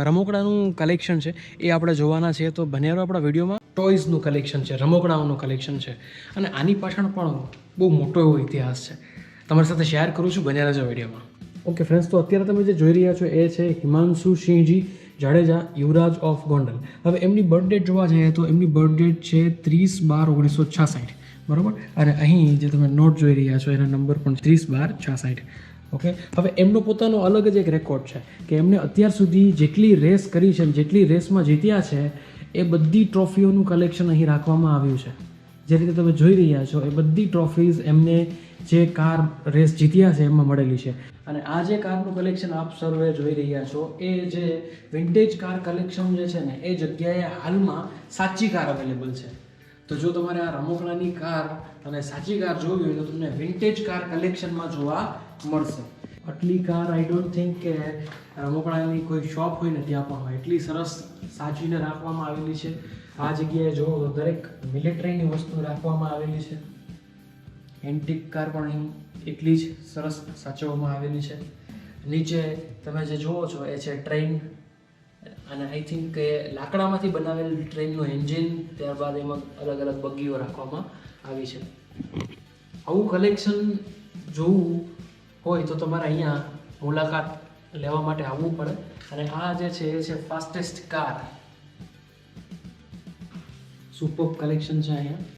રમકડાનું collection છે એ આપણે જોવાના છીએ. તો બને રહો આપણા વિડીયોમાં. ટોયઝનું કલેક્શન છે, રમકડાઓનું કલેક્શન છે, અને આની પાછળ પણ બહુ મોટો એવો ઇતિહાસ છે. તમારી સાથે શેર કરું છું, બને રહેજો વિડીયોમાં. ઓકે ફ્રેન્ડ્સ, તો અત્યારે તમે જે જોઈ રહ્યા છો એ છે હિમાંશુ સિંહજી જાડેજા, યુવરાજ ઓફ ગોંડલ. હવે એમની બર્થ ડેટ જોવા જઈએ તો એમની બર્થ ડેટ છે 30/12/1966, બરાબર. અને અહીં જે તમે નોટ જોઈ રહ્યા છો એના નંબર પણ 30/12/66. ઓકે, હવે એમનો પોતાનો અલગ જ એક રેકોર્ડ છે કે એમને અત્યાર સુધી જેટલી રેસ કરી છે, જેટલી રેસમાં જીત્યા છે, એ બધી ટ્રોફીઓનું કલેક્શન અહીં રાખવામાં આવ્યું છે. જે રીતે તમે જોઈ રહ્યા છો એ બધી ટ્રોફીઝ એમને જે કાર રેસ જીત્યા છે એમાં મળેલી છે. અને આ જે કારનું કલેક્શન આપ સર્વે જોઈ રહ્યા છો એ જે વિન્ટેજ કાર કલેક્શન જે છે ને એ જગ્યાએ હાલમાં સાચી કાર અવેલેબલ છે. તો જો તમારે આ રમકડાની કાર અને સાચી કાર જોવી હોય તો તમને વિન્ટેજ કાર કલેક્શનમાં જોવા મળશે. આટલી કાર આઈ ડોન્ટ થિંક કે રમકડાની કોઈ શોપ હોય ને ત્યાં પણ હોય. એટલી સરસ સાચવીને રાખવામાં આવેલી છે. આ જગ્યાએ જુઓ તો દરેક મિલિટરીની વસ્તુ રાખવામાં આવેલી છે. એન્ટિક કાર પણ અહીં એટલી જ સરસ સાચવવામાં આવેલી છે. નીચે તમે જે જુઓ છો એ છે ટ્રેન, અને આઈ થિંક કે લાકડામાંથી બનાવેલ ટ્રેનનું એન્જિન, ત્યારબાદ એમાં અલગ અલગ બગીઓ રાખવામાં આવી છે. આવું કલેક્શન જોવું હોય તો તમારે અહીંયા મુલાકાત લેવા માટે આવવું પડે. અને આ જે છે એ છે ફાસ્ટેસ્ટ કાર. સુપર કલેક્શન છે અહીંયા.